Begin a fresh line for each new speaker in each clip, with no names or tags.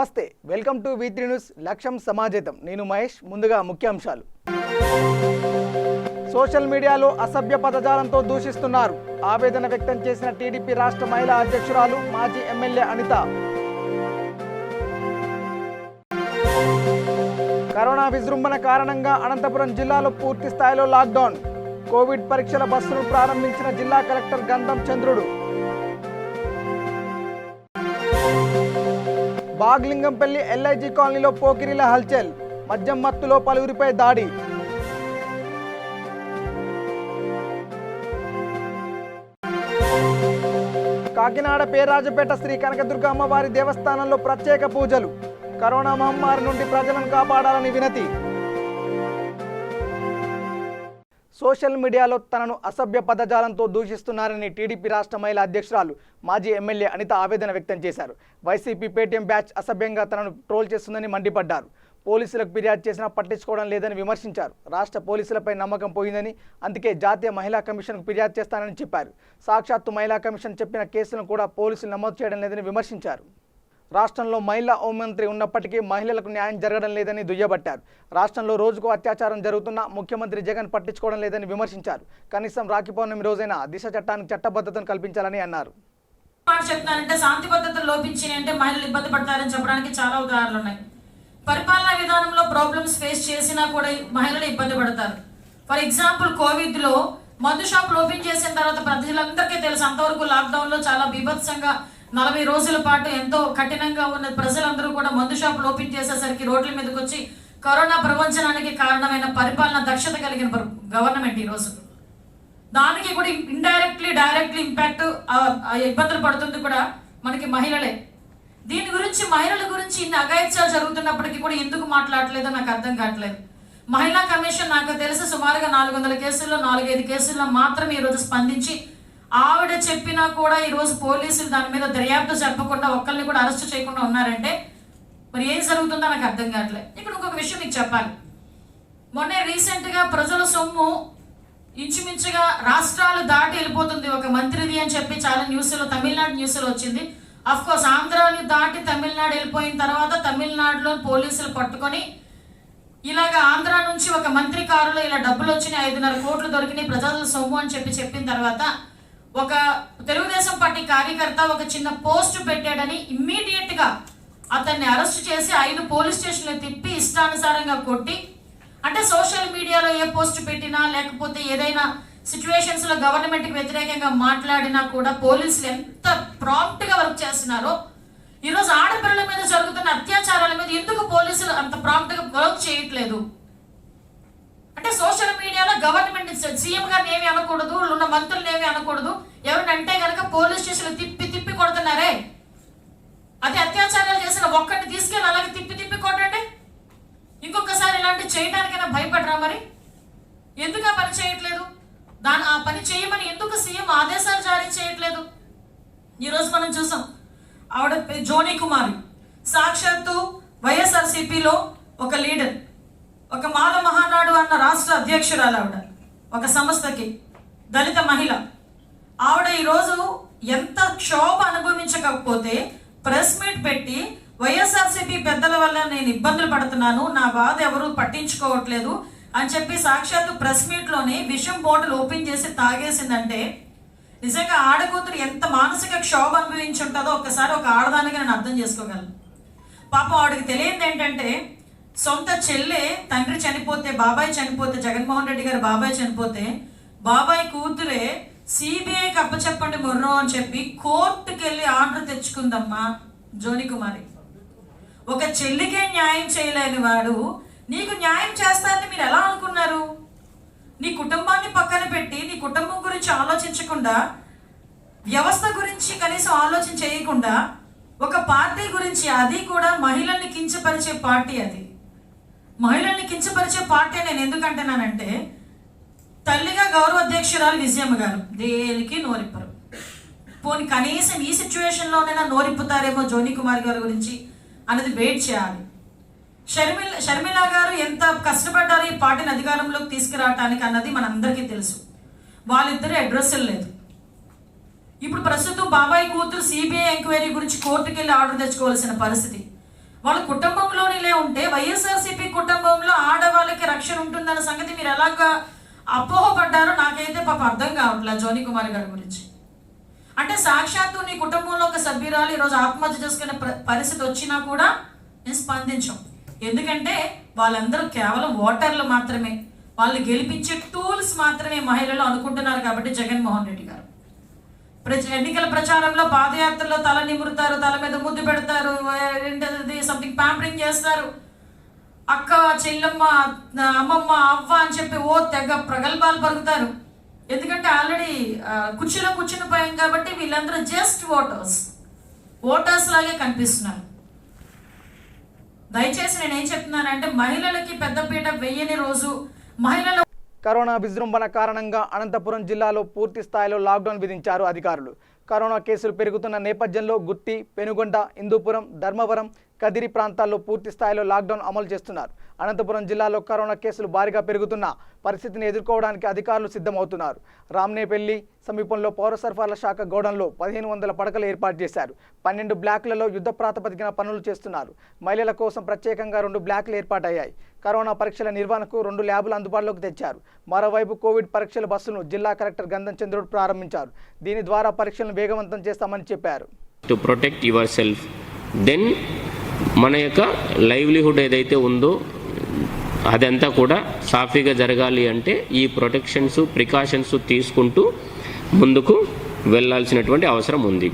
నమస్తే, welcome to V3 news లక్ష్యం సమాజేతం. నేను మహేష్. ముందుగా ముఖ్యాంశాలు. సోషల్ మీడియాలో అసభ్య పదజాలంతో దూషిస్తున్నారు. ఆవేదన వ్యక్తం చేసిన టీడీపీ రాష్ట్ర మహిళా అధ్యక్షురాలు మాజీ ఎమ్మెల్యే అనిత. కరోనా విజృంభణ కారణంగా అనంతపురం జిల్లాలో పూర్తి స్థాయిలో లాక్డౌన్. కోవిడ్ పరీక్షల బస్సును ప్రారంభించిన జిల్లా కలెక్టర్ గంధం చంద్రుడు. బాగ్లింగంపల్లి LIG కాలనీలో పోకిరీల హల్చల్. మద్యం మత్తులో పలువురిపై దాడి. కాకినాడ పేరాజపేట శ్రీ కనకదుర్గ అమ్మవారి దేవస్థానంలో ప్రత్యేక పూజలు. కరోనా మహమ్మారి నుండి ప్రజలను కాపాడాలని వినతి. సోషల్ మీడియాలో తనను అసభ్య పదజాలంతో దూషిస్తున్నారని టీడీపీ రాష్ట్ర మహిళా అధ్యక్షురాలు మాజీ ఎమ్మెల్యే అనిత ఆవేదన వ్యక్తం చేశారు. వైసీపీ పేటీఎం బ్యాచ్ అసభ్యంగా తనను ట్రోల్ చేస్తుందని మండిపడ్డారు. పోలీసులకు ఫిర్యాదు చేసినా పట్టించుకోవడం లేదని విమర్శించారు. రాష్ట్ర పోలీసులపై నమ్మకం పోయిందని, అందుకే జాతీయ మహిళా కమిషన్కు ఫిర్యాదు చేస్తానని చెప్పారు. సాక్షాత్తు మహిళా కమిషన్ చెప్పిన కేసులను కూడా పోలీసులు నమోదు చేయడం లేదని విమర్శించారు. రాష్ట్రంలో మహిళా హోంమంత్రి ఉన్నప్పటికీ మహిళలకు న్యాయం జరగడం లేదని దుయ్యబట్టారు. రాష్ట్రంలో రోజుకు అత్యాచారం జరుగుతున్నా ముఖ్యమంత్రి జగన్ పట్టించుకోవడం లేదని విమర్శించారు. కనీసం రాఖీ పౌర్ణమి రోజైనా దిశ చట్టానికి చట్టబద్ధతను కల్పించాలని అన్నారు.
చెప్తానంటే శాంతి భద్రతలు లోపించినాయి అంటే మహిళలు ఇబ్బంది పడతారని చెప్పడానికి చాలా ఉదాహరణలు ఉన్నాయి. పరిపాలనా విధానంలో ప్రాబ్లమ్స్ ఫేస్ చేసినా కూడా మహిళలు ఇబ్బంది పడతారు. ఫర్ ఎగ్జాంపుల్, కోవిడ్ లో మందు షాపులు ఓపెన్ చేసిన తర్వాత ప్రజలందరికీ తెలుసు, అంతవరకు లాక్డౌన్ లో చాలా బీభత్సంగా 40 రోజుల పాటు ఎంతో కఠినంగా ఉన్న ప్రజలందరూ కూడా మందు షాపులు ఓపెన్ చేసేసరికి రోడ్ల మీదకి వచ్చి కరోనా ప్రపంచానికి కారణమైన పరిపాలన దక్షత కలిగిన గవర్నమెంట్ ఈ రోజు దానికి కూడా డైరెక్ట్లీ ఇంపాక్ట్ ఇబ్బందులు పడుతుంది కూడా మనకి మహిళలే. దీని గురించి మహిళల గురించి ఇన్ని అఘాయిత్యాలు జరుగుతున్నప్పటికీ కూడా ఎందుకు మాట్లాడలేదో నాకు అర్థం కావట్లేదు. మహిళా కమిషన్ నాకు తెలిసి సుమారుగా 400 కేసుల్లో 4-5 కేసుల్లో మాత్రమే ఈరోజు స్పందించి ఆవిడ చెప్పినా కూడా ఈరోజు పోలీసులు దాని మీద దర్యాప్తు చెప్పకుండా ఒక్కరిని కూడా అరెస్ట్ చేయకుండా ఉన్నారంటే మరి ఏం జరుగుతుందో నాకు అర్థం కావట్లేదు. ఇక్కడ ఇంకొక విషయం మీకు చెప్పాలి. మొన్నే రీసెంట్గా ప్రజల సొమ్ము ఇంచుమించుగా రాష్ట్రాలు దాటి వెళ్ళిపోతుంది ఒక మంత్రిది అని చెప్పి చాలా న్యూస్లో, తమిళనాడు న్యూస్లో వచ్చింది. అఫ్ కోర్స్ ఆంధ్రాని దాటి తమిళనాడు వెళ్ళిపోయిన తర్వాత తమిళనాడులో పోలీసులు పట్టుకొని ఇలాగ ఆంధ్ర నుంచి ఒక మంత్రి కారులో ఇలా డబ్బులు వచ్చినాయి, 5.5 కోట్లు దొరికినాయి ప్రజల సొమ్ము అని చెప్పిన తర్వాత ఒక తెలుగుదేశం పార్టీ కార్యకర్త ఒక చిన్న పోస్ట్ పెట్టాడని ఇమ్మీడియట్ గా అతన్ని అరెస్ట్ చేసి 5 పోలీస్ స్టేషన్లు తిప్పి ఇష్టానుసారంగా కొట్టి, అంటే సోషల్ మీడియాలో ఏ పోస్ట్ పెట్టినా లేకపోతే ఏదైనా సిచ్యువేషన్స్ లో గవర్నమెంట్ కి వ్యతిరేకంగా మాట్లాడినా కూడా పోలీసులు ఎంత ప్రాంప్ట్ గా వర్క్ చేస్తున్నారో, ఈరోజు ఆడపిల్లల మీద జరుగుతున్న అత్యాచారాల మీద ఎందుకు పోలీసులు అంత ప్రాంప్ట్ గా వర్క్ చేయట్లేదు? అంటే సోషల్ మీడియాలో గవర్నమెంట్ సీఎం గారిని ఏమి అనకూడదు, ఉన్న మంత్రులను ఏమి అనకూడదు, ఎవరిని అంటే కనుక పోలీస్ స్టేషన్లు తిప్పి కొడుతున్నారే. అది అత్యాచారాలు చేసిన ఒక్కడిని తీసుకెళ్ళి అలాగే తిప్పి కొట్టండి. ఇంకొకసారి ఇలాంటి చేయడానికైనా భయపడరా? మరి ఎందుకు ఆ పని చేయట్లేదు? ఆ పని చేయమని ఎందుకు సీఎం ఆదేశాలు జారీ చేయట్లేదు? ఈరోజు మనం చూసాం, ఆవిడ జోని కుమారి సాక్షాత్తు వైఎస్ఆర్సీపీలో ఒక లీడర్, ఒక మాల మహానాడు అన్న రాష్ట్ర అధ్యక్షురాలు ఆవిడ, ఒక సంస్థకి దళిత మహిళ. ఆవిడ ఈరోజు ఎంత క్షోభ అనుభవించకపోతే ప్రెస్ మీట్ పెట్టి వైఎస్ఆర్సీపీ పెద్దల వల్ల నేను ఇబ్బందులు పడుతున్నాను, నా బాధ ఎవరు పట్టించుకోవట్లేదు అని చెప్పి సాక్షాత్తు ప్రెస్ మీట్లోనే విషం బాటిల్ ఓపెన్ చేసి తాగేసిందంటే నిజంగా ఆడకూతురు ఎంత మానసిక క్షోభ అనుభవించి ఉంటుందో ఒక్కసారి ఒక ఆడదానిగా నేను అర్థం చేసుకోగలను. పాపం ఆవిడకి తెలియదు ఏంటంటే, సొంత చెల్లె తండ్రి చనిపోతే, బాబాయ్ చనిపోతే, జగన్మోహన్ రెడ్డి గారు బాబాయ్ చనిపోతే బాబాయ్ కూతురే సిబిఐకి అప్పచెప్పండి మొర్రో అని చెప్పి కోర్టుకి వెళ్ళి ఆర్డర్ తెచ్చుకుందమ్మా జోని కుమారి. ఒక చెల్లికే న్యాయం చేయలేని వాడు నీకు న్యాయం చేస్తారని మీరు ఎలా అనుకున్నారు? నీ కుటుంబాన్ని పక్కన పెట్టి నీ కుటుంబం గురించి ఆలోచించకుండా, వ్యవస్థ గురించి కనీసం ఆలోచన చేయకుండా ఒక పార్టీ గురించి, అది కూడా మహిళల్ని కించపరిచే పార్టీ, అది మహిళల్ని కించపరిచే పార్టీ నేను ఎందుకంటున్నానంటే, తల్లిగా గౌరవ అధ్యక్షురాలు విజయమ్మ గారు దేనికి నోరిప్పరు. పోనీ కనీసం ఈ సిచ్యువేషన్లోనైనా నోరిప్పుతారేమో జోని కుమార్ గారి గురించి అనేది వెయిట్ చేయాలి. షర్మిల గారు ఎంత కష్టపడ్డారు ఈ పార్టీని అధికారంలోకి తీసుకురావటానికి అన్నది మనందరికీ తెలుసు. వాళ్ళిద్దరు అడ్రస్లు లేదు. ఇప్పుడు ప్రస్తుతం బాబాయ్ కూతురు సిబిఐ ఎంక్వైరీ గురించి కోర్టుకు వెళ్ళి ఆర్డర్ తెచ్చుకోవాల్సిన పరిస్థితి. వాళ్ళ కుటుంబంలోనిలే ఉంటే వైఎస్ఆర్సీపీ కుటుంబంలో ఆడవాళ్ళకి రక్షణ ఉంటుందన్న సంగతి మీరు ఎలాగా అపోహపడ్డారో నాకైతే పాప అర్థం కావట్లేదు జోని కుమార్ గారి గురించి. అంటే సాక్షాత్తు నీ కుటుంబంలో ఒక సభ్యురాలు ఈరోజు ఆత్మహత్య చేసుకునే పరిస్థితి వచ్చినా కూడా నేను స్పందించాం. ఎందుకంటే వాళ్ళందరూ కేవలం ఓటర్లు మాత్రమే, వాళ్ళు గెలిపించే టూల్స్ మాత్రమే మహిళలు అనుకుంటున్నారు. కాబట్టి జగన్మోహన్ రెడ్డి గారు ఎన్నికల ప్రచారంలో పాదయాత్రలో తల నిమురుతారు, తల మీద ముద్దు పెడతారు, సంథింగ్ ప్యాంపరింగ్ చేస్తారు, అక్క చెల్లమ్మ అమ్మమ్మ అవ్వ అని చెప్పి ఓ తెగ ప్రగల్భాలు పలుకుతారు. ఎందుకంటే ఆల్రెడీ కుర్చీలో కూర్చుని పోయాం కాబట్టి వీళ్ళందరూ జస్ట్ ఓటర్స్ లాగే కనిపిస్తున్నారు. దయచేసి నేనేం చెప్తున్నానంటే మహిళలకి పెద్దపీట వెయ్యని రోజు మహిళల
కరోనా విజృంభణ కారణంగా అనంతపురం జిల్లాలో పూర్తి స్థాయిలో లాక్డౌన్ విధించారు అధికారులు. కరోనా కేసులు పెరుగుతున్న నేపథ్యంలో గుత్తి, పెనుగొండ, హిందూపురం, ధర్మవరం, కదిరి ప్రాంతాల్లో పూర్తి స్థాయిలో లాక్డౌన్ అమలు చేస్తున్నారు. అనంతపురం జిల్లాలో కరోనా కేసులు భారీగా పెరుగుతున్న పరిస్థితిని ఎదుర్కోవడానికి అధికారులు సిద్ధమవుతున్నారు. రామ్నేపల్లి సమీపంలో పౌర సరఫరాల శాఖ గోడౌన్లో 1500 పడకలు ఏర్పాటు చేశారు. 12 బ్లాక్లలో యుద్ధ ప్రాతిపదికన పనులు చేస్తున్నారు. మహిళల కోసం ప్రత్యేకంగా 2 బ్లాక్లు ఏర్పాటయ్యాయి. కరోనా పరీక్షల నిర్వహణకు 2 ల్యాబులు అందుబాటులోకి తెచ్చారు. మరోవైపు కోవిడ్ పరీక్షల బస్సును జిల్లా కలెక్టర్ గంధం చంద్రుడు ప్రారంభించారు. దీని ద్వారా పరీక్షలను వేగవంతం చేస్తామని చెప్పారు.
To protect yourself, then మన యొక్క లైవ్లీహుడ్ ఏదైతే ఉందో అదంతా కూడా సాఫీగా జరగాలి అంటే ఈ ప్రొటెక్షన్స్, ప్రికాషన్స్ తీసుకుంటూ ముందుకు వెళ్ళాల్సినటువంటి అవసరం ఉంది.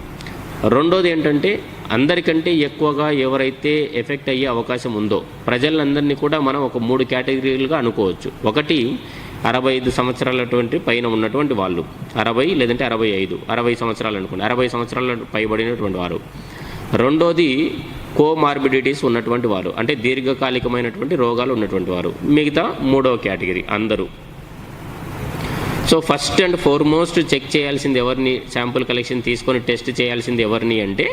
రెండోది ఏంటంటే అందరికంటే ఎక్కువగా ఎవరైతే ఎఫెక్ట్ అయ్యే అవకాశం ఉందో ప్రజలందరినీ కూడా మనం ఒక 3 కేటగిరీలుగా అనుకోవచ్చు. ఒకటి 65 సంవత్సరాలటువంటి పైన ఉన్నటువంటి వాళ్ళు, 60 లేదంటే 60 సంవత్సరాలు అనుకోండి, 60 సంవత్సరాల పైబడినటువంటి వారు. రెండోది కోమార్బిడిటీస్ ఉన్నటువంటి వారు, అంటే దీర్ఘకాలికమైనటువంటి రోగాలు ఉన్నటువంటి వారు. మిగతా 3వ కేటగిరీ అందరూ. So first and foremost check చేయాల్సింది ఎవరిని, శాంపుల్ కలెక్షన్ తీసుకొని టెస్ట్ చేయాల్సింది ఎవరిని అంటే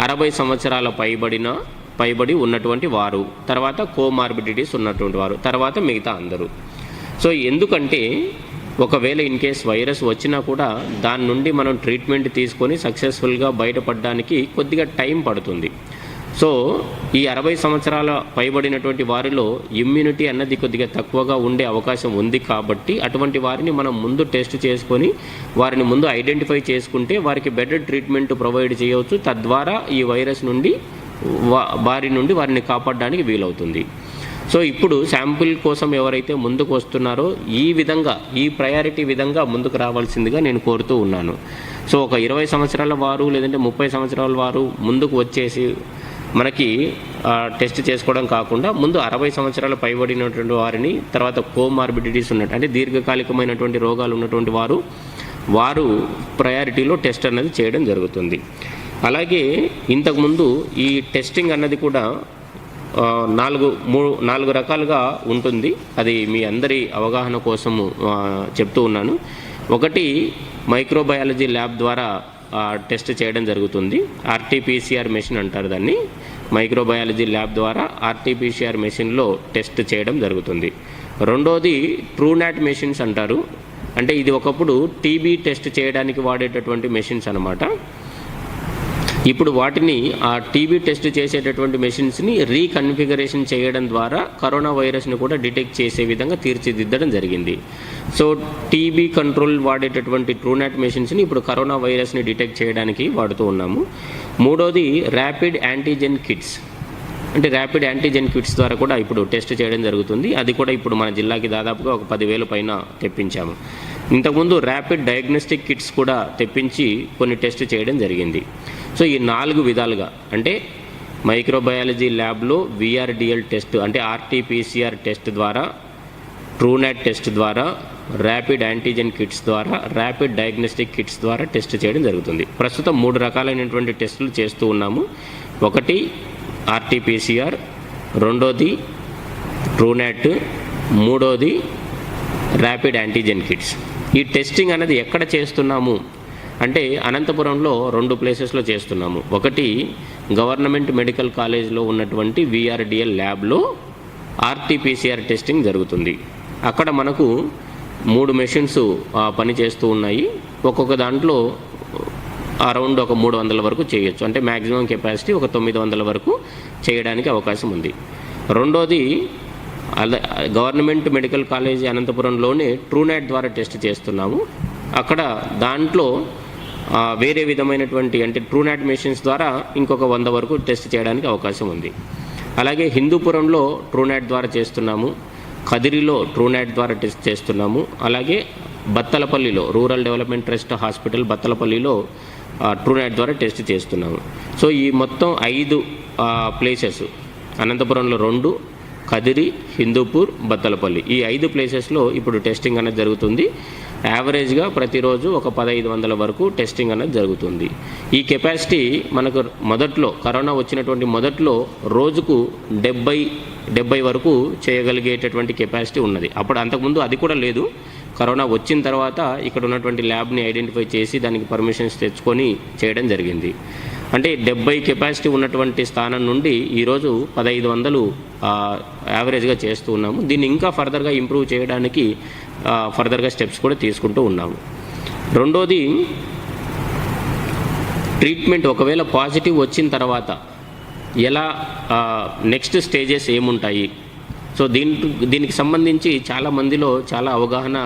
60 సంవత్సరాల పైబడి ఉన్నటువంటి వారు, తర్వాత కోమార్బిడిటీస్ ఉన్నటువంటి వారు, తర్వాత మిగతా అందరూ. సో ఎందుకంటే ఒకవేళ ఇన్ కేస్ వైరస్ వచ్చినా కూడా దాని నుండి మనం ట్రీట్మెంట్ తీసుకొని సక్సెస్ఫుల్గా బయటపడడానికి కొద్దిగా టైం పడుతుంది. సో ఈ 60 సంవత్సరాల పైబడినటువంటి వారిలో ఇమ్యూనిటీ అన్నది కొద్దిగా తక్కువగా ఉండే అవకాశం ఉంది. కాబట్టి అటువంటి వారిని మనం ముందు టెస్ట్ చేసుకొని వారిని ముందు ఐడెంటిఫై చేసుకుంటే వారికి బెటర్ ట్రీట్మెంట్ ప్రొవైడ్ చేయవచ్చు. తద్వారా ఈ వైరస్ నుండి వారిని కాపాడడానికి వీలవుతుంది. సో ఇప్పుడు శాంపిల్ కోసం ఎవరైతే ముందుకు వస్తున్నారో ఈ ప్రయారిటీ విధంగా ముందుకు రావాల్సిందిగా నేను కోరుతూ ఉన్నాను. సో ఒక 20 సంవత్సరాల వారు లేదంటే 30 సంవత్సరాల వారు ముందుకు వచ్చేసి మనకి టెస్ట్ చేసుకోవడం కాకుండా ముందు 60 సంవత్సరాల పైబడినటువంటి వారిని, తర్వాత కోమార్బిడిటీస్ అంటే దీర్ఘకాలికమైనటువంటి రోగాలు ఉన్నటువంటి వారు ప్రయారిటీలో టెస్ట్ అన్నది చేయడం జరుగుతుంది. అలాగే ఇంతకుముందు ఈ టెస్టింగ్ అన్నది కూడా 4 రకాలుగా ఉంటుంది. అది మీ అందరి అవగాహన కోసము చెప్తూ ఉన్నాను. ఒకటి మైక్రోబయాలజీ ల్యాబ్ ద్వారా టెస్ట్ చేయడం జరుగుతుంది. ఆర్టీపీసీఆర్ మెషిన్ అంటారు దాన్ని. మైక్రోబయాలజీ ల్యాబ్ ద్వారా ఆర్టీపీసీఆర్ మెషిన్లో టెస్ట్ చేయడం జరుగుతుంది. రెండోది ట్రూనాట్ మెషిన్స్ అంటారు. అంటే ఇది ఒకప్పుడు టీబీ టెస్ట్ చేయడానికి వాడేటటువంటి మెషిన్స్ అన్నమాట. ఇప్పుడు వాటిని ఆ టీబీ టెస్ట్ చేసేటటువంటి మెషిన్స్ని రీకన్ఫిగరేషన్ చేయడం ద్వారా కరోనా వైరస్ని కూడా డిటెక్ట్ చేసే విధంగా తీర్చిదిద్దడం జరిగింది. సో టీబీ కంట్రోల్ వాడేటటువంటి ట్రూనాట్ మెషిన్స్ని ఇప్పుడు కరోనా వైరస్ని డిటెక్ట్ చేయడానికి వాడుతూ ఉన్నాము. మూడోది ర్యాపిడ్ యాంటీజెన్ కిట్స్, అంటే ర్యాపిడ్ యాంటీజెన్ కిట్స్ ద్వారా కూడా ఇప్పుడు టెస్ట్ చేయడం జరుగుతుంది. అది కూడా ఇప్పుడు మన జిల్లాకి దాదాపుగా ఒక 10,000 పైన తెప్పించాము. ఇంతకుముందు ర్యాపిడ్ డయాగ్నోస్టిక్ కిట్స్ కూడా తెప్పించి కొన్ని టెస్ట్ చేయడం జరిగింది. సో ఈ 4 విధాలుగా, అంటే మైక్రోబయాలజీ ల్యాబ్లో విఆర్డిఎల్ టెస్ట్ అంటే ఆర్టీపీసీఆర్ టెస్ట్ ద్వారా, ట్రూనాట్ టెస్ట్ ద్వారా, ర్యాపిడ్ యాంటీజెన్ కిట్స్ ద్వారా, ర్యాపిడ్ డయాగ్నోస్టిక్ కిట్స్ ద్వారా టెస్ట్ చేయడం జరుగుతుంది. ప్రస్తుతం 3 రకాలైనటువంటి టెస్టులు చేస్తూ ఉన్నాము. ఒకటి ఆర్టీపీసీఆర్, రెండోది ట్రూనాట్, మూడోది ర్యాపిడ్ యాంటీజెన్ కిట్స్. ఈ టెస్టింగ్ అనేది ఎక్కడ చేస్తున్నాము అంటే అనంతపురంలో 2 ప్లేసెస్లో చేస్తున్నాము. ఒకటి గవర్నమెంట్ మెడికల్ కాలేజ్లో ఉన్నటువంటి విఆర్డిఎల్ ల్యాబ్లో ఆర్టీపీసీఆర్ టెస్టింగ్ జరుగుతుంది. అక్కడ మనకు 3 మెషిన్స్ పనిచేస్తూ ఉన్నాయి. ఒక్కొక్క దాంట్లో అరౌండ్ ఒక 300 వరకు చేయొచ్చు. అంటే మ్యాక్సిమం కెపాసిటీ ఒక 900 వరకు చేయడానికి అవకాశం ఉంది. రెండోది గవర్నమెంట్ మెడికల్ కాలేజ్ అనంతపురంలోనే ట్రూనాట్ ద్వారా టెస్ట్ చేస్తున్నాము. అక్కడ దాంట్లో వేరే విధమైనటువంటి అంటే ట్రూనాట్ మెషిన్స్ ద్వారా ఇంకొక 100 వరకు టెస్ట్ చేయడానికి అవకాశం ఉంది. అలాగే హిందూపురంలో ట్రూనాట్ ద్వారా చేస్తున్నాము, కదిరిలో ట్రూనాట్ ద్వారా టెస్ట్ చేస్తున్నాము, అలాగే బత్తలపల్లిలో రూరల్ డెవలప్మెంట్ ట్రస్ట్ హాస్పిటల్ బత్తలపల్లిలో ట్రూనాట్ ద్వారా టెస్ట్ చేస్తున్నాము. సో ఈ మొత్తం 5 ప్లేసెస్ అనంతపురంలో 2, కదిరి, హిందూపూర్, బత్తలపల్లి ఈ 5 ప్లేసెస్లో ఇప్పుడు టెస్టింగ్ అనేది జరుగుతుంది. యావరేజ్గా ప్రతిరోజు ఒక 1500 వరకు టెస్టింగ్ అనేది జరుగుతుంది. ఈ కెపాసిటీ మనకు మొదట్లో కరోనా వచ్చినటువంటి మొదట్లో రోజుకు 70 వరకు చేయగలిగేటటువంటి కెపాసిటీ ఉన్నది. అప్పుడు అంతకుముందు అది కూడా లేదు. కరోనా వచ్చిన తర్వాత ఇక్కడ ఉన్నటువంటి ల్యాబ్ని ఐడెంటిఫై చేసి దానికి పర్మిషన్స్ తెచ్చుకొని చేయడం జరిగింది. అంటే 70 కెపాసిటీ ఉన్నటువంటి స్థానం నుండి ఈరోజు 1500 యావరేజ్గా చేస్తూ ఉన్నాము. దీన్ని ఇంకా ఫర్దర్గా ఇంప్రూవ్ చేయడానికి ఫర్దర్గా స్టెప్స్ కూడా తీసుకుంటూ ఉన్నాము. రెండోది ట్రీట్మెంట్ ఒకవేళ పాజిటివ్ వచ్చిన తర్వాత ఎలా నెక్స్ట్ స్టేజెస్ ఏముంటాయి. సో దీనికి సంబంధించి చాలా మందిలో చాలా అవగాహన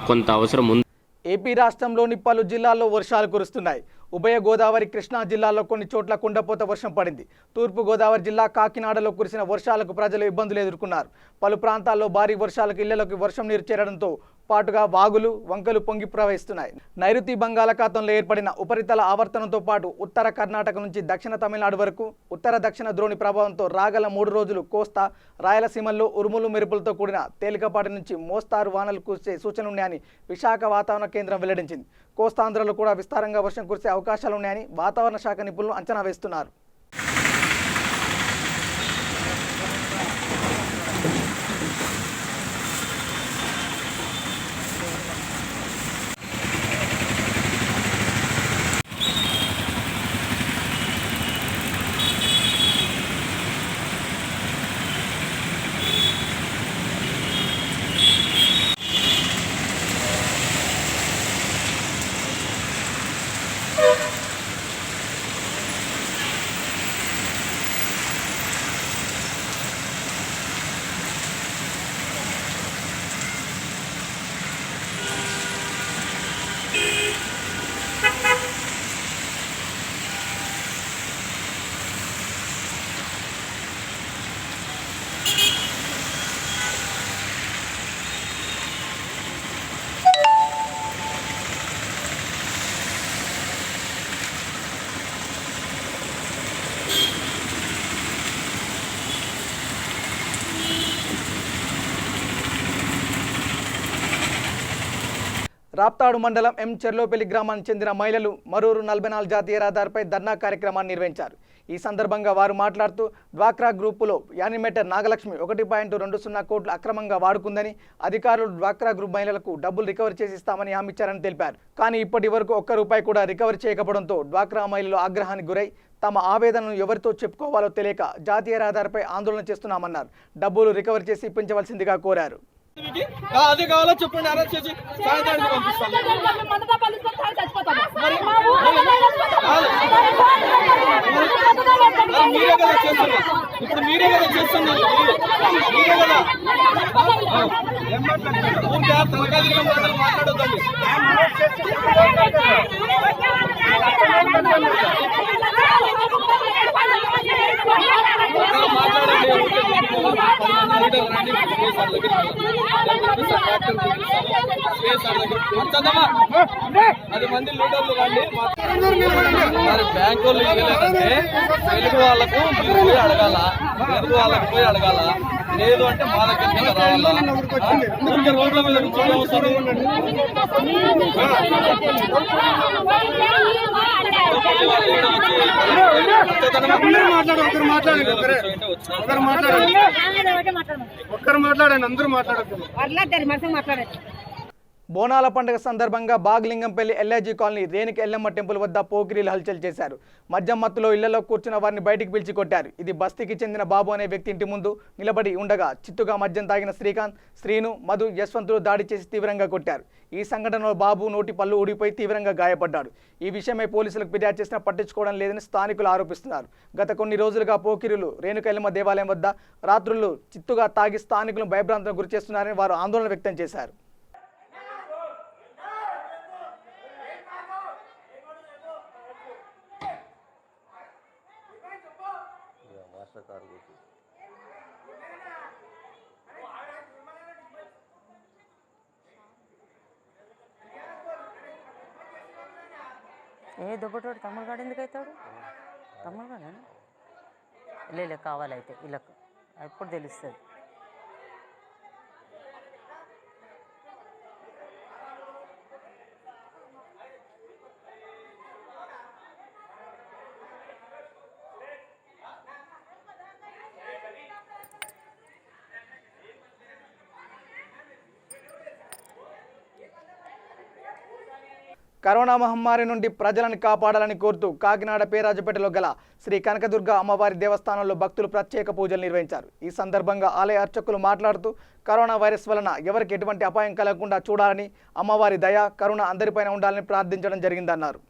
కొంత అవసరం ఉంది.
ఏపీ రాష్ట్రంలోని పలు జిల్లాల్లో వర్షాలు కురుస్తున్నాయి. ఉభయ గోదావరి, కృష్ణా జిల్లాల్లో కొన్ని చోట్ల కుండపోత వర్షం పడింది. తూర్పు గోదావరి జిల్లా కాకినాడలో కురిసిన వర్షాలకు ప్రజలు ఇబ్బందులు ఎదుర్కొన్నారు. పలు ప్రాంతాల్లో భారీ వర్షాలకు ఇళ్లలోకి వర్షం నీరు చేరడంతో పాటుగా వాగులు, వంకలు పొంగి ప్రవహిస్తున్నాయి. నైరుతి బంగాళాఖాతంలో ఏర్పడిన ఉపరితల ఆవర్తనంతో పాటు ఉత్తర కర్ణాటక నుంచి దక్షిణ తమిళనాడు వరకు ఉత్తర దక్షిణ ద్రోణి ప్రభావంతో రాగల 3 రోజులు కోస్తా, రాయలసీమల్లో ఉరుములు మెరుపులతో కూడిన తేలికపాటి నుంచి మోస్తారు వానలు కురిసే సూచనలున్నాయని విశాఖ వాతావరణ కేంద్రం వెల్లడించింది. కోస్తాంధ్రలో కూడా విస్తారంగా వర్షం కురిసే అవకాశాలున్నాయని వాతావరణ శాఖ నిపుణులు అంచనా వేస్తున్నారు. రాప్తాడు మండలం ఎం చెర్లోపల్లి గ్రామానికి చెందిన మహిళలు మరూరు 44 జాతీయ రహదారిపై ధర్నా కార్యక్రమాన్ని నిర్వహించారు. ఈ సందర్భంగా వారు మాట్లాడుతూ డ్వాక్రా గ్రూపులో యానిమేటర్ నాగలక్ష్మి 1.20 కోట్లు అక్రమంగా వాడుకుందని, అధికారులు డ్వాక్రా గ్రూప్ మహిళలకు డబ్బులు రికవరీ చేసి ఇస్తామని హామీ ఇచ్చారని తెలిపారు. కానీ ఇప్పటి వరకు ₹1 కూడా రికవరీ చేయకపోవడంతో డ్వాక్రా మహిళలు ఆగ్రహానికి గురై తమ ఆవేదనను ఎవరితో చెప్పుకోవాలో తెలియక జాతీయ రహదారిపై ఆందోళన చేస్తున్నామన్నారు. డబ్బులు రికవరీ చేసి ఇప్పించవలసిందిగా కోరారు.
అది కావాలో చెప్పండి, అరెస్ట్ చేసి సాయంత్రానికి పంపిస్తాను. మీరే కదా చేస్తున్నారు, ఇప్పుడు మీరే కదా చేస్తున్నారు, మీరే కదా తలకాయ మాటలు మాట్లాడొద్దండి. అది మంది లీడర్లు రండి. మరి బ్యాంకు వాళ్ళు ఇవ్వలేదంటే తెలుగు వాళ్ళకు మీరు పోయి అడగాల, తెలుగు వాళ్ళకు పోయి అడగాల. లేదు అంటే మా దగ్గరికి రావాలా. రోడ్ల మీద కూర్చొని వస్తారు.
ఒక్కరు మాట్లాడండి, అందరూ మాట్లాడతారు.
బోనాల పండుగ సందర్భంగా Bagh Lingampally LIG colony Renuka Yellamma temple వద్ద పోకిరీలు హల్చల్ చేశారు. మద్యం మత్తులో ఇళ్లలో కూర్చున్న వారిని బయటికి పిలిచి కొట్టారు. ఇది బస్తీకి చెందిన బాబు అనే వ్యక్తి ఇంటి ముందు నిలబడి ఉండగా చిత్తుగా మద్యం తాగిన శ్రీకాంత్, శ్రీను, మధు, యశ్వంతులు దాడి చేసి తీవ్రంగా కొట్టారు. ఈ సంఘటనలో బాబు నోటి పళ్ళు ఊడిపోయి తీవ్రంగా గాయపడ్డాడు. ఈ విషయమై పోలీసులకు ఫిర్యాదు చేసినా పట్టించుకోవడం లేదని స్థానికులు ఆరోపిస్తున్నారు. గత కొన్ని రోజులుగా పోకిరీలు రేణుక ఎల్లమ్మ దేవాలయం వద్ద రాత్రులు చిత్తుగా తాగి స్థానికులను భయభ్రాంతులకు గురిచేస్తున్నారని వారు ఆందోళన వ్యక్తం చేశారు.
ఏ దుబ్బటోడు తమ్ముడుగాడు ఎందుకు అవుతాడు? తమ్ముడుగాడేనా? లే కావాలైతే వీళ్ళకు ఎప్పుడు తెలుస్తుంది.
కరోనా మహమ్మారి నుండి ప్రజలను కాపాడాలని కోరుతూ కాకినాడ పేరాజపేటలో గల శ్రీ కనకదుర్గ అమ్మవారి దేవస్థానంలో భక్తులు ప్రత్యేక పూజలు నిర్వహించారు. ఈ సందర్భంగా ఆలయ అర్చకులు మాట్లాడుతూ కరోనా వైరస్ వలన ఎవరికి ఎటువంటి అపాయం కలగకుండా చూడాలని, అమ్మవారి దయ కరుణ అందరిపైన ఉండాలని ప్రార్థించడం జరిగిందన్నారు.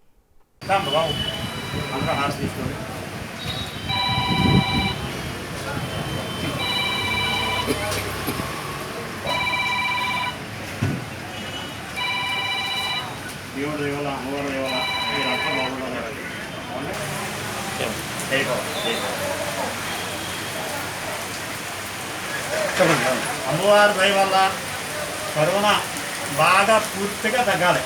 దేవుడు దేవాల అమ్మవారి దేవాల మీరు అంతా బాగుండాలి. అమ్మవారి దయ వల్ల కరోనా బాగా పూర్తిగా తగ్గాలి.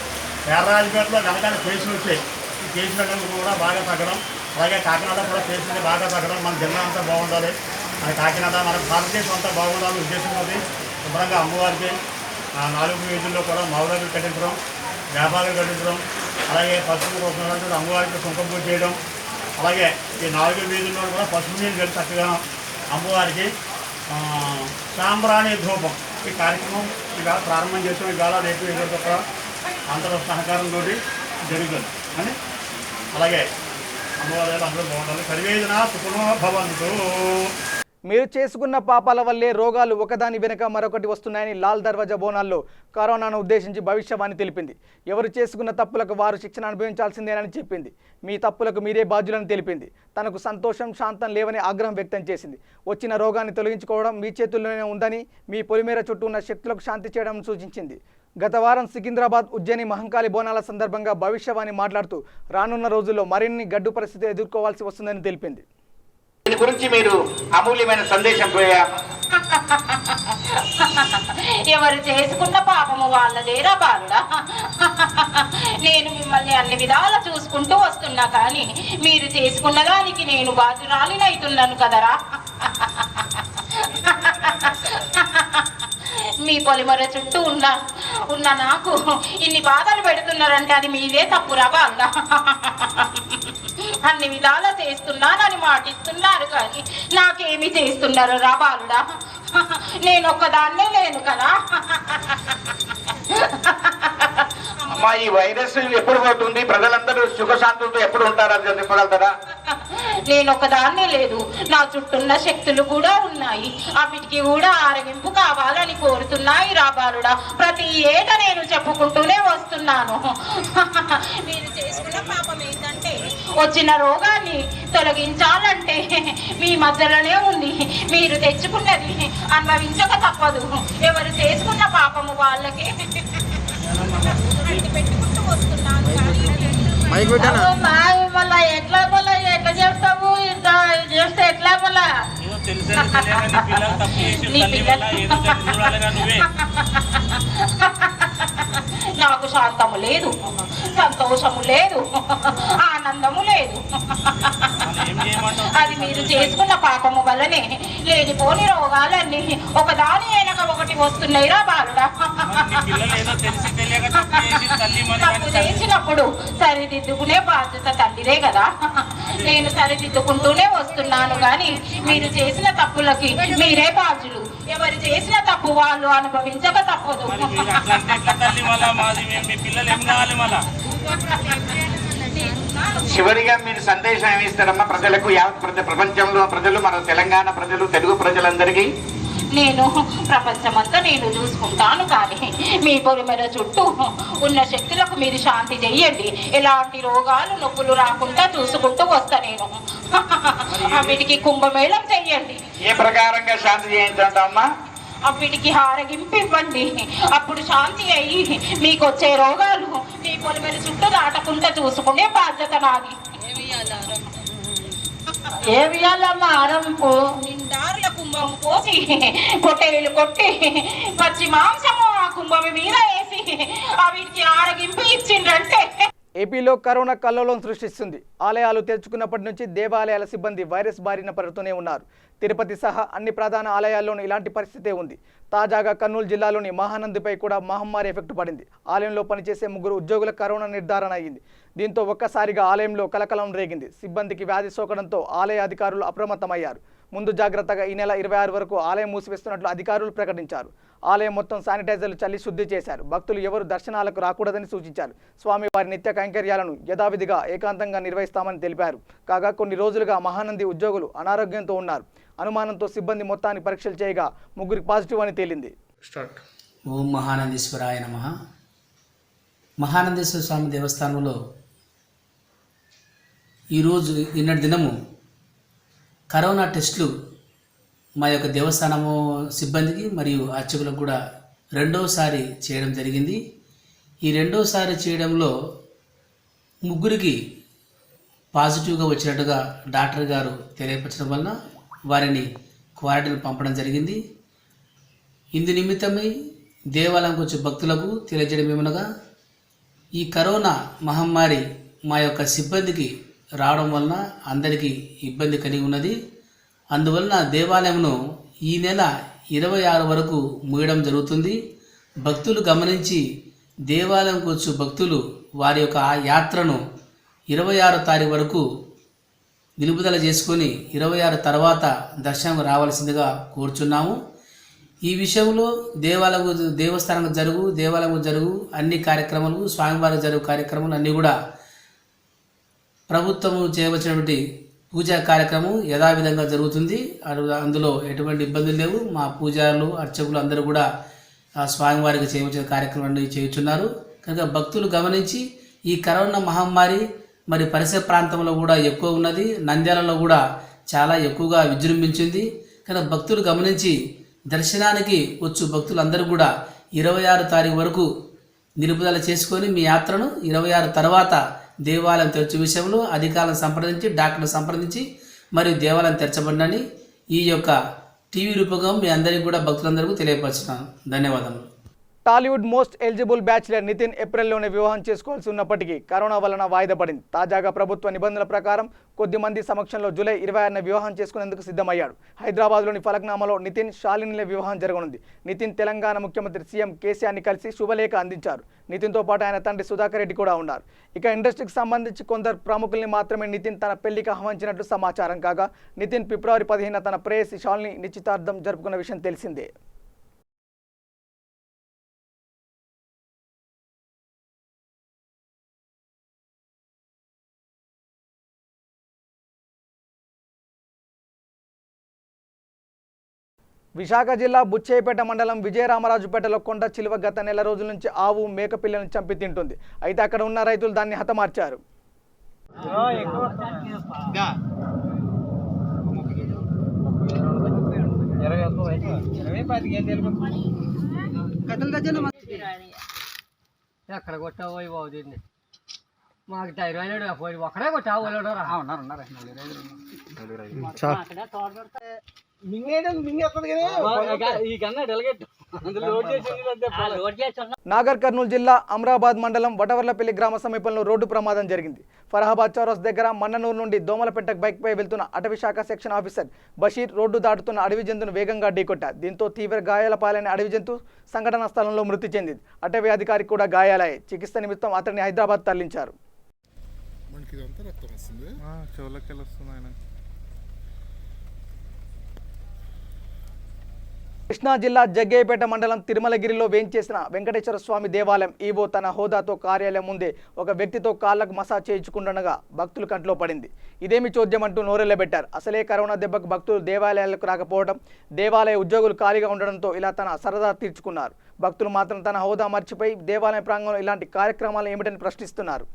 పేర్రాజపేటలో గనకానే కేసులు వచ్చాయి. ఈ కేసులు కూడా బాగా తగ్గడం, అలాగే కాకినాడ కూడా కేసులు బాగా తగ్గడం, మన జిల్లా అంతా బాగుండాలి, మన కాకినాడ మన భారతదేశం అంతా బాగుండాలని ఉద్దేశం ఉంది. శుభ్రంగా అమ్మవారికి 4 వీధుల్లో కూడా మౌలాలు కట్టించడం, వ్యాపారాలు కట్టించడం, అలాగే పసుపు కోసం అమ్మవారికి కుంకుమ పూజ చేయడం, అలాగే ఈ 4 వీధుల్లో కూడా పసుపు నీళ్ళు కలిసి చక్కగా అమ్మవారికి సాంబ్రాణి ధూపం ఈ కార్యక్రమం ఇవాళ ప్రారంభం చేసాం. ఇవాళ రేపు ఇద్దరు కూడా అందరూ సహకారంతో జరుగుతుంది అని, అలాగే అమ్మవారి అందరూ బాగుండాలి. సర్వేదన సుఖనో భవంతు.
మీరు చేసుకున్న పాపాల వల్లే రోగాలు ఒకదాని వెనుక మరొకటి వస్తున్నాయని లాల్ దర్వాజా బోనాల్లో కరోనాను ఉద్దేశించి భవిష్యవాణి తెలిపింది. ఎవరు చేసుకున్న తప్పులకు వారు శిక్షణ అనుభవించాల్సిందేనని చెప్పింది. మీ తప్పులకు మీరే బాధ్యులని తెలిపింది. తనకు సంతోషం, శాంతం లేవని ఆగ్రహం వ్యక్తం చేసింది. వచ్చిన రోగాన్ని తొలగించుకోవడం మీ చేతుల్లోనే ఉందని, మీ పొలిమేర చుట్టూ ఉన్న శక్తులకు శాంతి చేయడం సూచించింది. గత వారం సికింద్రాబాద్, ఉజ్జయిని మహంకాళి బోనాల సందర్భంగా భవిష్యవాణి మాట్లాడుతూ రానున్న రోజుల్లో మరిన్ని గడ్డు పరిస్థితులు ఎదుర్కోవాల్సి వస్తుందని తెలిపింది.
దీని గురించి మీరు అమూల్యమైన సందేశం పోయా.
ఎవరు చేసుకున్న పాపము వాళ్ళదేరా బాలుడా. నేను మిమ్మల్ని అన్ని విధాలా చూసుకుంటూ వస్తున్నా కానీ మీరు చేసుకున్న దానికి నేను బాధ్యురాలినైతున్నాను కదరా. మీ పొలిమర చుట్టూ ఉన్న నాకు ఇన్ని బాధలు పెడుతున్నారంటే అది మీదే తప్పురా బాలుడా. అన్ని విధాలా చేస్తున్నానని మాటిస్తున్నారు కానీ నాకేమి చేస్తున్నారు రా బాలుడా. నేను ఒక్కదాన్నే లేను కదా.
అమ్మా, ఈ వైరస్ ఎప్పుడు పోతుంది? ప్రజలందరూ సుఖశాంతులతో ఎప్పుడు ఉంటారని చెప్పగలుగుతారా?
నేను ఒకదాన్నే లేదు, నా చుట్టూన్న శక్తులు కూడా ఉన్నాయి. అవిటికి కూడా ఆరగింపు కావాలని కోరుతున్నాయి రా బాలుడా. ప్రతి ఏటా నేను చెప్పుకుంటూనే వస్తున్నాను. మీరు చేసుకున్న పాపం ఏంటంటే వచ్చిన రోగాన్ని తొలగించాలంటే మీ మధ్యలోనే ఉంది. మీరు తెచ్చుకున్నది అనుభవించక తప్పదు. ఎవరు చేసుకున్న పాపము వాళ్ళకే పెట్టుకుంటూ వస్తున్నాను. మళ్ళా ఎట్లా చేస్తావు? చేస్తే ఎట్లా మళ్ళా నాకు శాంతము లేదు, సంతోషము లేదు, ఆనందము లేదు. అది మీరు చేసుకున్న పాపము వల్లనే లేనిపోని రోగాలన్నీ ఒకదాని వెనక ఒకటి వస్తున్నాయిరా బాలుడా. తప్పు చేసినప్పుడు సరిదిద్దుకునే బాధ్యత తండ్రిదే కదా. నేను సరిదిద్దుకుంటూనే వస్తున్నాను, కానీ మీరు చేసిన తప్పులకి మీరే బాధ్యులు. ఎవరు చేసిన తప్పు వాళ్ళు అనుభవించక తప్పదు.
చివరిగా మీరు సందేశం ఏమి ఇస్తారమ్మా ప్రజలకు? యావత్ ప్రపంచంలో ప్రజలు, మన తెలంగాణ ప్రజలు, తెలుగు ప్రజలందరికీ?
నేను ప్రపంచమంతా నేను చూసుకుంటాను, కానీ మీ పొలిమేర చుట్టూ ఉన్న శక్తులకు మీరు శాంతి చెయ్యండి. ఎలాంటి రోగాలు నొప్పులు రాకుండా చూసుకుంటూ వస్తా నేను. వీటికి కుంభమేళం చెయ్యండి.
ఏ ప్రకారంగా శాంతి చేయించంటమ్మా?
వీటికి హారగింపు ఇవ్వండి. అప్పుడు శాంతి అయ్యి మీకు వచ్చే రోగాలు మీ పొలిమేర చుట్టూ దాటకుండా చూసుకునే బాధ్యత నాది. ఏమియాలమ్మా ఆరంభపు? నిండారుల కుంభం పోసి పొట్టేలు కొట్టి పచ్చి మాంసము ఆ కుంభం మీద వేసి వీటికి ఆరగింపు ఇచ్చిండ్రంటే.
ఏపీలో కరోనా కల్లోలం సృష్టిస్తుంది. ఆలయాలు తెరుచుకున్నప్పటి నుంచి దేవాలయాల సిబ్బంది వైరస్ బారిన పడుతూనే ఉన్నారు. తిరుపతి సహా అన్ని ప్రధాన ఆలయాల్లోనూ ఇలాంటి పరిస్థితే ఉంది. తాజాగా కర్నూలు జిల్లాలోని మహానందిపై కూడా మహమ్మారి ఎఫెక్ట్ పడింది. ఆలయంలో పనిచేసే 3 ఉద్యోగుల కరోనా నిర్ధారణ అయింది. దీంతో ఒక్కసారిగా ఆలయంలో కలకలం రేగింది. సిబ్బందికి వ్యాధి సోకడంతో ఆలయ అధికారులు అప్రమత్తమయ్యారు. ముందు జాగ్రత్తగా ఈ నెల 26 వరకు ఆలయం మూసివేస్తున్నట్లు అధికారులు ప్రకటించారు. ఆలయం మొత్తం శానిటైజర్లు చల్లి శుద్ధి చేశారు. భక్తులు ఎవరు దర్శనాలకు రాకూడదని సూచించారు. స్వామివారి నిత్య కైంకర్యాలను యథావిధిగా ఏకాంతంగా నిర్వహిస్తామని తెలిపారు. కాగా కొన్ని రోజులుగా మహానంది ఉద్యోగులు అనారోగ్యంతో ఉన్నారు. అనుమానంతో సిబ్బంది మొత్తాన్ని పరీక్షలు చేయగా 3 పాజిటివ్ అని తేలింది.
ఓం మహానందీశ్వరాయ నమః. మహానందేశ్వర స్వామి దేవస్థానంలో ఈరోజు నిన్నటి దినము కరోనా టెస్టులు మా యొక్క దేవస్థానము సిబ్బందికి మరియు అర్చకులకు కూడా రెండోసారి చేయడం జరిగింది. ఈ రెండోసారి చేయడంలో 3కి పాజిటివ్గా వచ్చినట్టుగా డాక్టర్ గారు తెలియపరచడం వలన వారిని క్వారంటైన్ పంపడం జరిగింది. ఇందు నిమిత్తమై దేవాలయంకి వచ్చే భక్తులకు తెలియజేయడం ఏమనగా, ఈ కరోనా మహమ్మారి మా యొక్క సిబ్బందికి రావడం వలన అందరికీ ఇబ్బంది కలిగి ఉన్నది. అందువలన దేవాలయంను ఈ నెల 26 వరకు మూయడం జరుగుతుంది. భక్తులు గమనించి దేవాలయంకు వచ్చే భక్తులు వారి యొక్క యాత్రను 26 తారీఖు వరకు నిలుపుదల చేసుకొని 26 తర్వాత దర్శనం రావాల్సిందిగా కోరుచున్నాము. ఈ విషయంలో దేవస్థానం జరుగు అన్ని కార్యక్రమాలు, స్వామివారికి జరుగు కార్యక్రమాలు అన్నీ కూడా ప్రభుత్వము చేయవలసినటువంటి పూజా కార్యక్రమం యథావిధంగా జరుగుతుంది. అందులో ఎటువంటి ఇబ్బందులు లేవు. మా పూజారులు, అర్చకులు అందరూ కూడా స్వామివారికి చేయవలసిన కార్యక్రమాన్ని చేయుచున్నారు. కనుక భక్తులు గమనించి ఈ కరోనా మహమ్మారి మరి పరిసర ప్రాంతంలో కూడా ఎక్కువ ఉన్నది. నంద్యాలలో కూడా చాలా ఎక్కువగా విజృంభించింది. కనుక భక్తులు గమనించి దర్శనానికి వచ్చు భక్తులందరూ కూడా 26 తారీఖు వరకు నిలుపుదల చేసుకొని మీ యాత్రను 26 తర్వాత దేవాలయం తెరచే విషయంలో అధికారులను సంప్రదించి, డాక్టర్లను సంప్రదించి మరియు దేవాలయం తెరచబడినని ఈ యొక్క టీవీ రూపంగా మీ అందరికీ కూడా భక్తులందరికీ తెలియపరుచున్నాను. ధన్యవాదములు.
Tollywood most eligible bachelor Nithin ఏప్రిల్లోనే వివాహం చేసుకోవాల్సి ఉన్నప్పటికీ కరోనా వలన వాయిదా పడింది. తాజాగా ప్రభుత్వ నిబంధనల ప్రకారం కొద్ది మంది సమక్షంలో జూలై 26న వివాహం చేసుకునేందుకు సిద్ధమయ్యాడు. హైదరాబాద్లోని ఫలక్నామాలో నితిన్, శాలినిల వివాహం జరగనుంది. నితిన్ తెలంగాణ ముఖ్యమంత్రి సీఎం కేసీఆర్ని కలిసి శుభలేఖ అందించారు. నితిన్తో పాటు ఆయన తండ్రి సుధాకర్ రెడ్డి కూడా ఉన్నారు. ఇక ఇండస్ట్రీకి సంబంధించి కొందరు ప్రముఖుల్ని మాత్రమే నితిన్ తన పెళ్లికి ఆహ్వానించినట్లు సమాచారం కాగా, నితిన్ ఫిబ్రవరి 15న తన ప్రేయసి శాలిని నిశ్చితార్థం జరుపుకున్న విషయం తెలిసిందే. విశాఖ జిల్లా బుచ్చేపేట మండలం విజయరామరాజుపేటలో కొండ చిలువ గత నెల రోజుల నుంచి ఆవు మేక పిల్లలను చంపి తింటుంది. అయితే అక్కడ ఉన్న రైతులు దాన్ని హతమార్చారు.
ఎక్కడ కొట్టావో బాగుంది. మాకు ధైర్యం ఒకడే కొట్టావు. ఈ కన్నా డెలిగేట్ అందులో లోడ్ చేసి
నాగర్ కర్నూలు జిల్లా అమరాబాద్ మండలం వటవర్లపల్లి గ్రామ సమీపంలో రోడ్డు ప్రమాదం జరిగింది. ఫరహాబాద్ చౌరస్ దగ్గర మన్ననూరు నుండి దోమలపెంటకు బైక్పై వెళ్తున్న అటవీ శాఖ సెక్షన్ ఆఫీసర్ బషీర్ రోడ్డు దాటుతున్న అడవి జంతువును వేగంగా ఢీకొట్టారు. దీంతో తీవ్ర గాయాల పాలైన అడవి జంతువు సంఘటనా స్థలంలో మృతి చెందింది. అటవీ అధికారికి కూడా గాయాలయ్యాయి. చికిత్స నిమిత్తం అతన్ని హైదరాబాద్ తరలించారు. కృష్ణా జిల్లా జగ్గయ్యపేట మండలం తిరుమలగిరిలో వేంచేసిన వెంకటేశ్వర స్వామి దేవాలయం ఈవో తన హోదాతో కార్యాలయం ముందే ఒక వ్యక్తితో కాళ్లకు మసాజ్ చేయించుకుంటుండగా భక్తులు కంట్లో పడింది. ఇదేమి చోద్యం అంటూ నోరెళ్లబెట్టారు. అసలే కరోనా దెబ్బకు భక్తులు దేవాలయాలకు రాకపోవడం, దేవాలయ ఉద్యోగులు ఖాళీగా ఉండడంతో ఇలా తన సరదా తీర్చుకున్నారు. భక్తులు మాత్రం తన హోదా మర్చిపోయి దేవాలయ ప్రాంగణంలో ఇలాంటి కార్యక్రమాలు ఏమిటని ప్రశ్నిస్తున్నారు.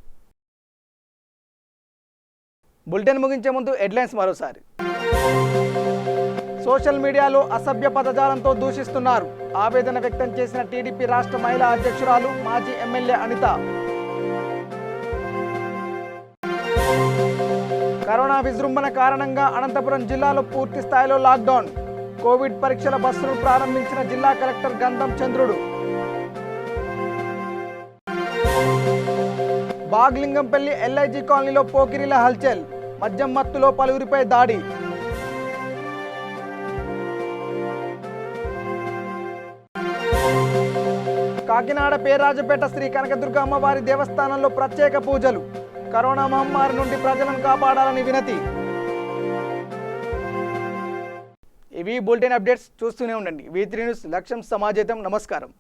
బులెటిన్ ముగించే ముందు హెడ్లైన్స్ మరోసారి. సోషల్ మీడియాలో అసభ్య పదజాలంతో దూషిస్తున్నారు. ఆవేదన వ్యక్తం చేసిన టీడీపీ రాష్ట్ర మహిళా అధ్యక్షురాలు మాజీ ఎమ్మెల్యే అనిత. కరోనా విజృంభణ కారణంగా అనంతపురం జిల్లాలో పూర్తి స్థాయిలో లాక్డౌన్. కోవిడ్ పరీక్షల బస్సును ప్రారంభించిన జిల్లా కలెక్టర్ గంధం చంద్రుడు. బాగ్లింగంపల్లి ఎల్ఐజీ కాలనీలో పోకిరీల హల్చల్. మద్యం మత్తులో పలువురిపై దాడి. కాకినాడ పేరాజపేట శ్రీ కనకదుర్గ అమ్మవారి దేవస్థానంలో ప్రత్యేక పూజలు. కరోనా మహమ్మారి నుండి ప్రజలను కాపాడాలని వినతి. ఇవి బులెటిన్ అప్డేట్స్. చూస్తూనే ఉండండి V3 న్యూస్. లక్ష్యం సమాజేతం. నమస్కారం.